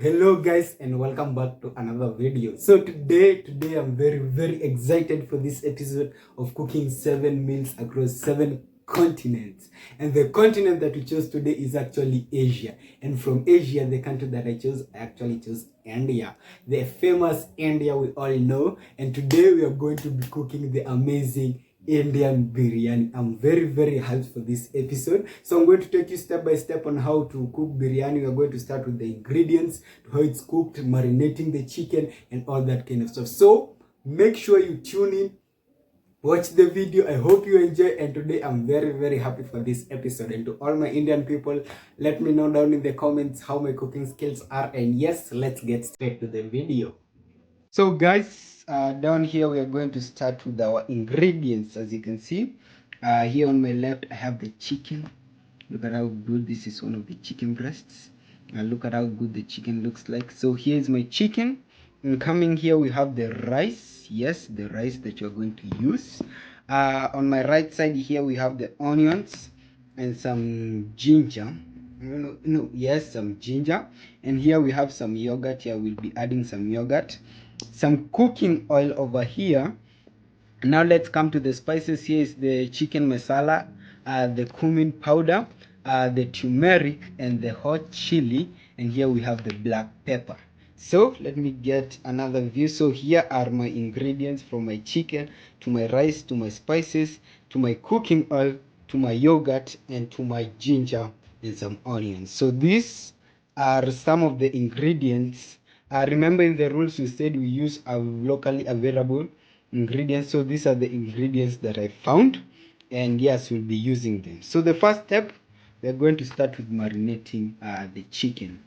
Hello guys, and welcome back to another video. So today I'm very excited for this episode of cooking 7 meals across 7 continents. And the continent that we chose today is actually Asia. And from Asia, the country that I actually chose India, the famous India we all know. And today we are going to be cooking the amazing Indian biryani. I'm very hyped for this episode. So I'm going to take you step by step on how to cook biryani. We're going to start with the ingredients, how it's cooked, marinating the chicken, and all that kind of stuff. So make sure you tune in, watch the video. I hope you enjoy, and today I'm very happy for this episode. And to all my Indian people, let me know down in the comments how my cooking skills are. And yes, let's get straight to the video. So guys, down here we are going to start with our ingredients. As you can see, here on my left I have the chicken. Look at how good this is, one of the chicken breasts. Look at how good the chicken looks like. So here's my chicken. And coming here we have the rice. Yes, the rice that you're going to use. On my right side here we have the onions and some ginger. Yes, some ginger. And here we have some yogurt. Here we'll be adding some yogurt, some cooking oil over here. Now let's come to the spices. Here is the chicken masala, the cumin powder, the turmeric, and the hot chili. And here we have the black pepper. So let me get another view. So here are my ingredients, from my chicken to my rice to my spices to my cooking oil to my yogurt and to my ginger and some onions. So these are some of the ingredients. Remember, in the rules we said we use locally available ingredients. So these are the ingredients that I found, and yes, we'll be using them. So the first step, we're going to start with marinating the chicken.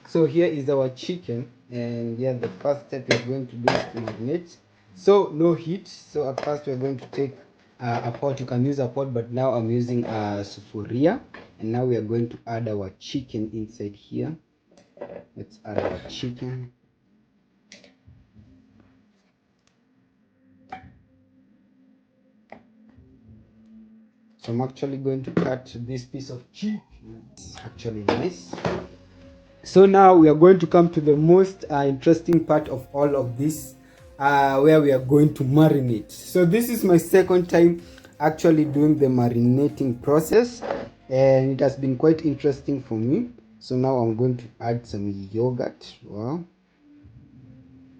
So here is our chicken, and yeah, the first step we're going to do is to marinate. So no heat. So at first we're going to take a pot. You can use a pot, but now I'm using a sufuria, and now we are going to add our chicken inside here. Let's add our chicken. So I'm actually going to cut this piece of chicken. It's actually nice. So now we are going to come to the most interesting part of all of this, where we are going to marinate. So this is my second time actually doing the marinating process, and it has been quite interesting for me. So now I'm going to add some yogurt. Wow,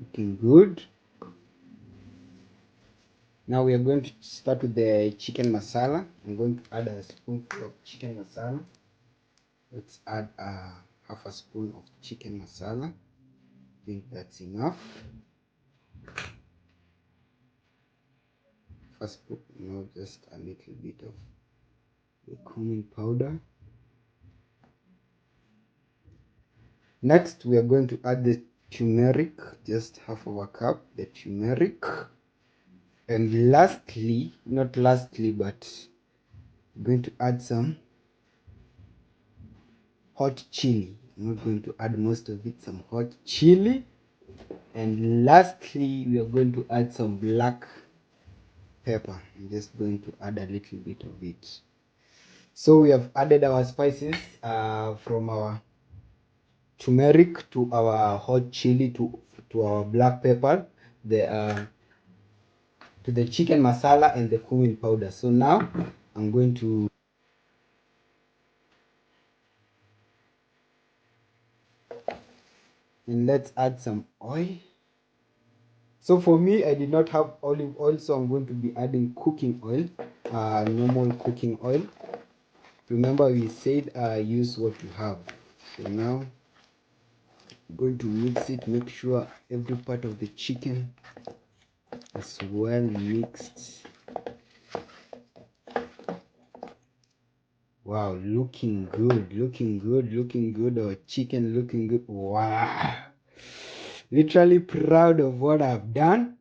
looking good. Now we are going to start with the chicken masala. I'm going to add a spoonful of chicken masala. Let's add half a spoon of chicken masala. I think that's enough. First spoon, no, just a little bit of the cumin powder. Next, we are going to add the turmeric, just half of a cup, the turmeric. And lastly, not lastly, but I'm going to add some hot chili. I'm not going to add most of it, some hot chili. And lastly, we are going to add some black pepper. I'm just going to add a little bit of it. So we have added our spices, from our turmeric to our hot chili to our black pepper, to the chicken masala and the cumin powder. So now I'm going to let's add some oil. So for me, I did not have olive oil, so I'm going to be adding cooking oil, normal cooking oil. Remember, we said use what you have. So now I'm going to mix it, make sure every part of the chicken is well mixed. Wow, looking good. Our chicken looking good. Wow, literally proud of what I've done.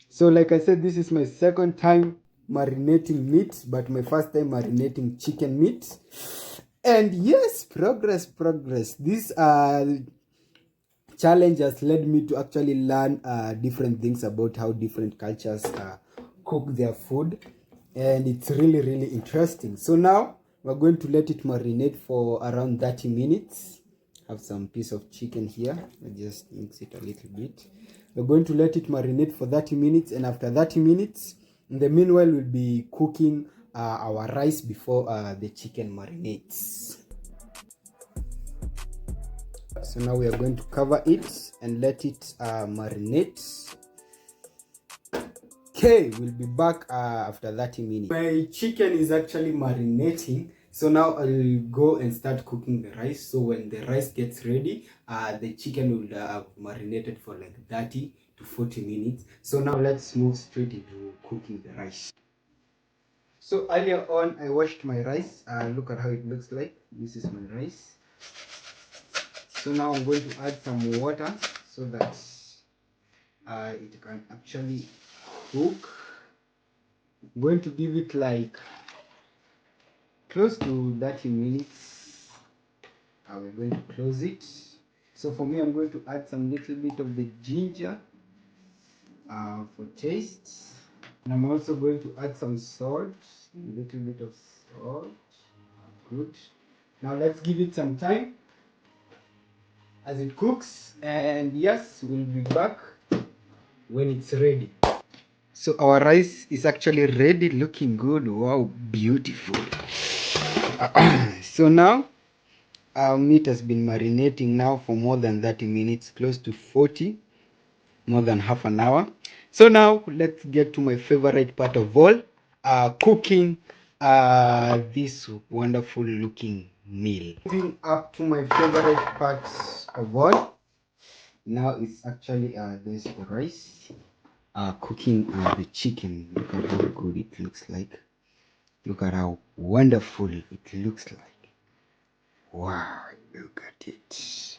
So like I said, this is my second time marinating meat, but my first time marinating chicken meat. And yes, progress. This challenge has led me to actually learn different things about how different cultures cook their food. and it's really interesting. So now we're going to let it marinate for around 30 minutes. Have some piece of chicken here. I just mix it a little bit. We're going to let it marinate for 30 minutes, and after 30 minutes, in the meanwhile, we'll be cooking our rice before the chicken marinates. So now we are going to cover it and let it marinate. Okay, we'll be back after 30 minutes. My chicken is actually marinating. So now I'll go and start cooking the rice. So when the rice gets ready, the chicken will have marinated for like 30 to 40 minutes. So now let's move straight into cooking the rice. So earlier on, I washed my rice. Look at how it looks like. This is my rice. So now I'm going to add some water so that it can actually cook. I'm going to give it like close to 30 minutes. We're going to close it. So for me, I'm going to add some little bit of the ginger for taste. And I'm also going to add some salt, a little bit of salt. Good. Now let's give it some time as it cooks. And yes, we'll be back when it's ready. So our rice is actually ready, looking good. Wow, beautiful. So now our meat has been marinating now for more than 30 minutes, close to 40, more than half an hour. So now let's get to my favorite part of all, cooking this wonderful looking meal. Moving up to my favorite parts of all, now it's actually this rice, cooking the chicken. Look at how good it looks like. Look at how wonderful it looks like. Wow, look at it.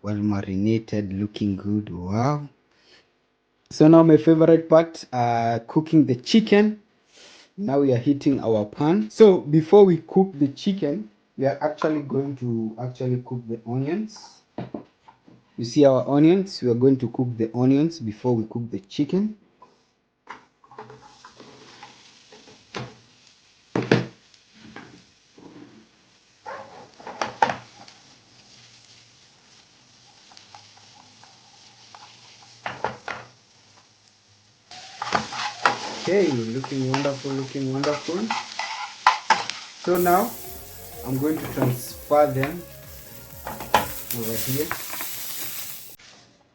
Well marinated, looking good. Wow. So now my favorite part, cooking the chicken. Now we are heating our pan. So before we cook the chicken, we are actually going to cook the onions. You see our onions? We are going to cook the onions before we cook the chicken. Okay, looking wonderful, looking wonderful. So now I'm going to transfer them over here.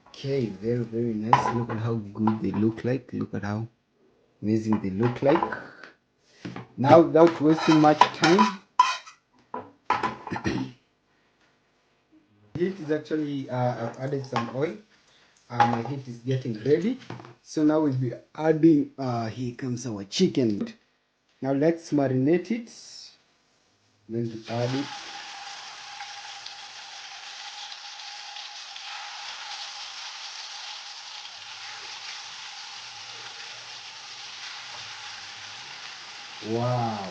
Okay, very nice. Look at how good they look like. Look at how amazing they look like. Now, without wasting much time, heat is actually I've added some oil. My heat is getting ready. So now we'll be adding. Here comes our chicken. Now let's marinate it. I'm going to add it. Wow.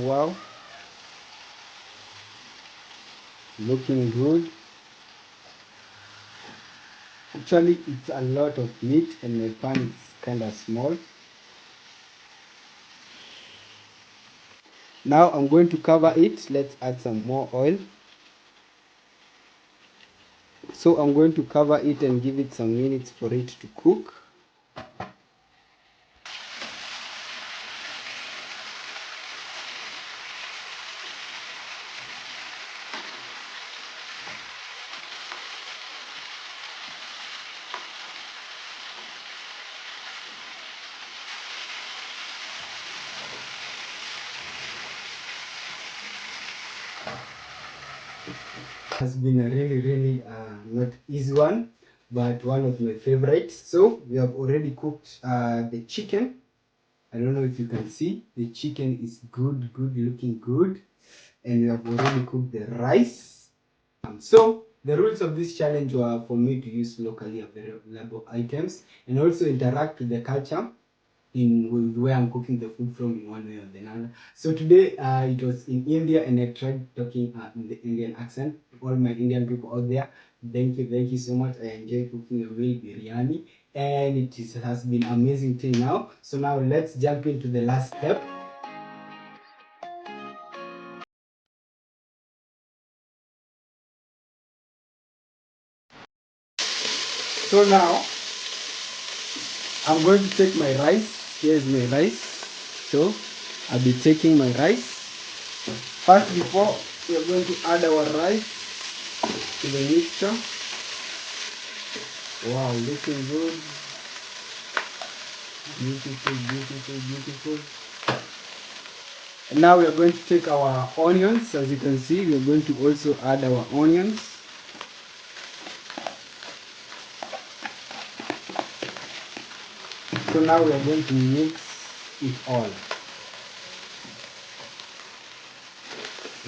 Wow. Looking good. Actually, it's a lot of meat and my pan is kind of small. Now I'm going to cover it. Let's add some more oil. So I'm going to cover it and give it some minutes for it to cook. Has been a really not easy one, but one of my favorites. So we have already cooked the chicken. I don't know if you can see the chicken is good looking good, and we have already cooked the rice. So the rules of this challenge were for me to use locally available items and also interact with the culture in where I'm cooking the food from in one way or the another. So today it was in India, and I tried talking in the Indian accent. All my Indian people out there, thank you so much. I enjoy cooking a real biryani, and has been amazing till now. So now let's jump into the last step. So now I'm going to take my rice. Here's my rice. So I'll be taking my rice. First, before we are going to add our rice to the mixture. Wow, looking good. Beautiful, beautiful, beautiful. And now we are going to take our onions. As you can see, we are going to also add our onions. So now we are going to mix it all.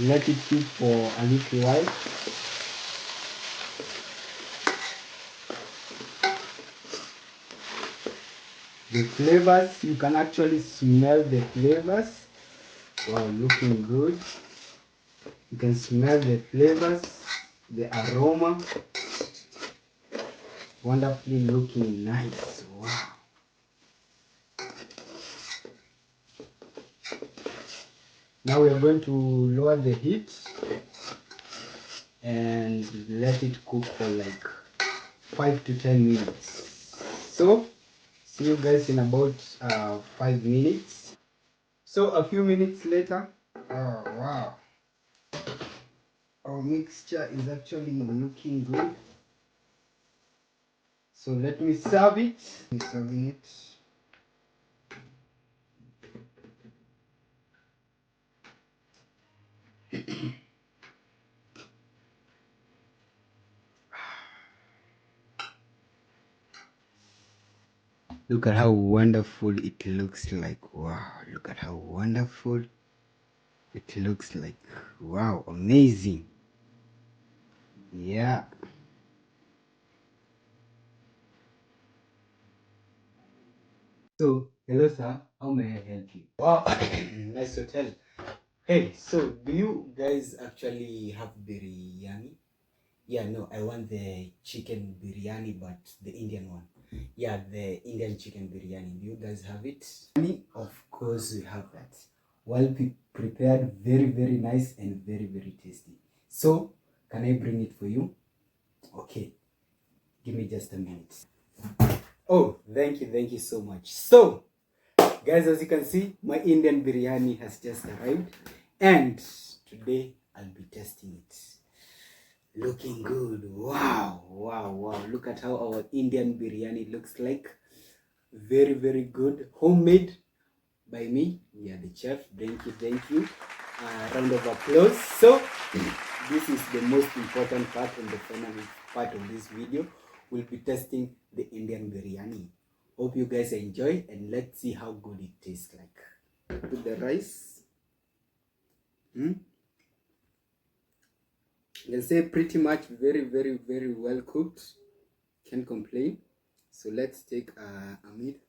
Let it cook for a little while. The flavors, you can actually smell the flavors. Wow, looking good. You can smell the flavors, the aroma. Wonderfully looking nice. Wow. Now we are going to lower the heat and let it cook for like 5 to 10 minutes. So see you guys in about 5 minutes. So a few minutes later, oh wow, our mixture is actually looking good. So let me serve it. I'm serving it. Look at how wonderful it looks like. Wow, look at how wonderful it looks like. Wow, amazing. Yeah. So, hello sir, how may I help you? Wow, nice hotel. Hey, so do you guys actually have biryani? Yeah, no, I want the chicken biryani, but the Indian one. Yeah, the Indian chicken biryani. Do you guys have it? Of course, we have that. Well prepared, very, very nice and very, very tasty. So, can I bring it for you? Okay, give me just a minute. Oh, thank you so much. So, guys, as you can see, my Indian biryani has just arrived, and today I'll be testing it. Looking good. Wow, wow, wow. Look at how our Indian biryani looks like. Very, very good. Homemade by me. Yeah, the chef. Thank you, thank you. Round of applause. So, this is the most important part and the final part of this video. We'll be testing the Indian biryani. Hope you guys enjoy, and let's see how good it tastes like. Put the rice. You can say pretty much very, very, very well cooked. Can't complain. So let's take a meat.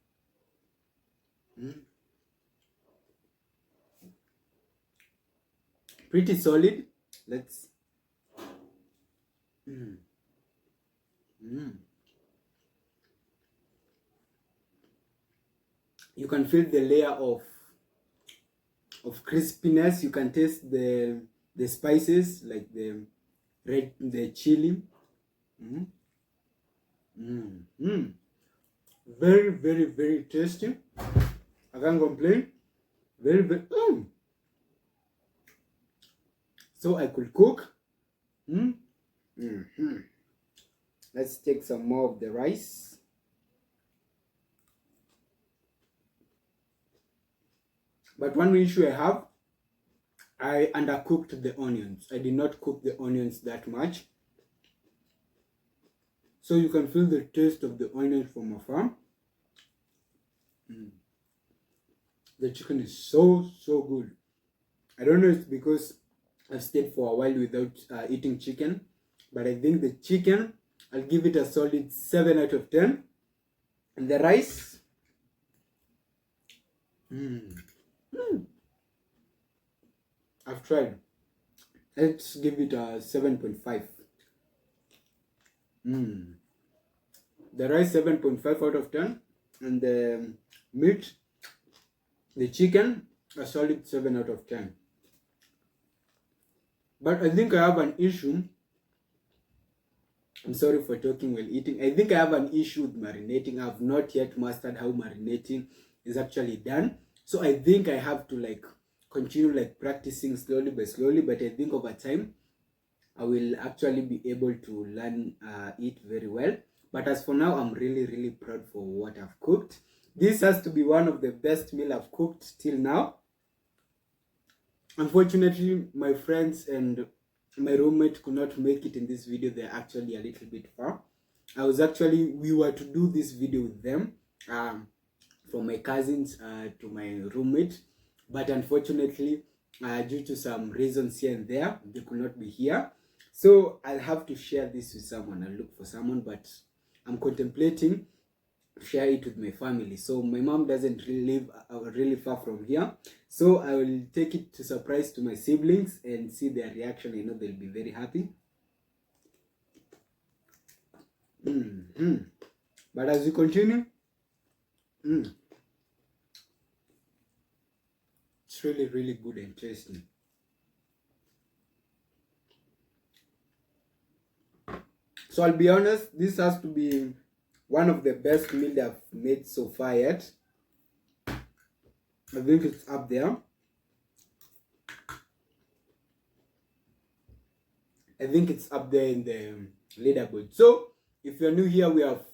Pretty solid. Let's. Mm. Mm. You can feel the layer of crispiness. You can taste the spices like the chili. Mm. Mm. Mm. Very, very, very tasty. I can't complain. Very, very. So I could cook. Mm. Mm-hmm. Let's take some more of the rice. But one issue I have, I undercooked the onions. I did not cook the onions that much. So you can feel the taste of the onions from afar. The chicken is so, so good. I don't know if it's because I've stayed for a while without eating chicken. But I think the chicken, I'll give it a solid 7 out of 10. And the rice, I've tried. Let's give it a 7.5. The rice 7.5 out of 10, and the meat, the chicken, a solid 7 out of 10. But I think I have an issue. I'm sorry for talking while eating. I think I have an issue with marinating. I have not yet mastered how marinating is actually done. So I think I have to like continue like practicing slowly by slowly. But I think over time, I will actually be able to learn it very well. But as for now, I'm really, really proud for what I've cooked. This has to be one of the best meal I've cooked till now. Unfortunately, my friends and my roommate could not make it in this video. They're actually a little bit far. We were to do this video with them, from my cousins to my roommate, but unfortunately, due to some reasons here and there, they could not be here. So I'll have to share this with someone. I'll look for someone, but I'm contemplating share it with my family. So my mom doesn't really live really far from here, so I will take it to surprise to my siblings and see their reaction. I know they'll be very happy. But as we continue, it's really, really good and tasty. So I'll be honest, this has to be one of the best meals I've made so far yet. I think it's up there. I think it's up there in the leaderboard. So if you're new here, we have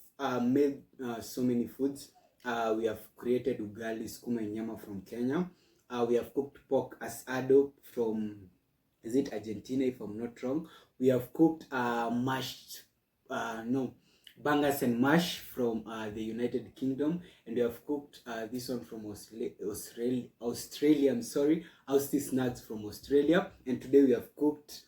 made so many foods. We have created ugali skuma nyama from Kenya. We have cooked pork asado from, is it Argentina if I'm not wrong? We have cooked bangers and mash from the United Kingdom, and we have cooked this one from Australia. I'm sorry, Aussie snacks from Australia, and today we have cooked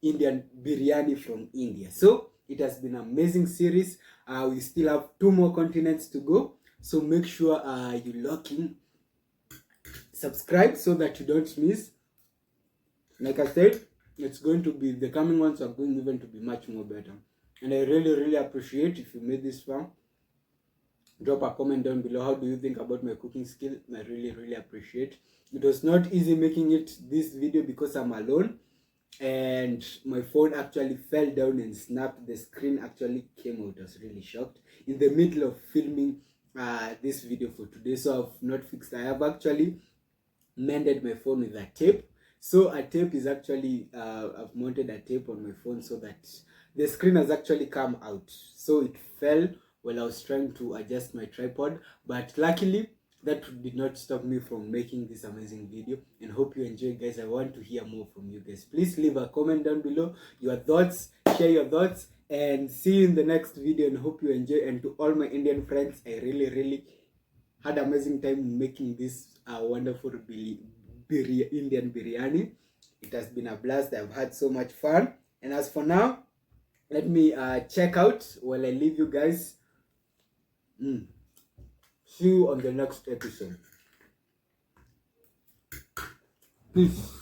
Indian biryani from India. So it has been an amazing series. We still have 2 more continents to go, so make sure you lock in, subscribe so that you don't miss. Like I said, it's going to be, the coming ones are going even to be much more better. And I really, really appreciate if you made this far. Drop a comment down below. How do you think about my cooking skill? I really, really appreciate. It was not easy making this video because I'm alone. And my phone actually fell down and snapped. The screen actually came out. I was really shocked in the middle of filming this video for today. So I've not fixed. I have actually mended my phone with a tape. So a tape is actually, I've mounted a tape on my phone so that the screen has actually come out. So it fell while I was trying to adjust my tripod. But luckily, that did not stop me from making this amazing video. And hope you enjoy, guys. I want to hear more from you guys. Please leave a comment down below. Your thoughts, share your thoughts. And see you in the next video. And hope you enjoy. And to all my Indian friends, I really, really had an amazing time making this wonderful Indian biryani. It has been a blast. I've had so much fun. And as for now, let me check out while I leave you guys. See you on the next episode. Peace.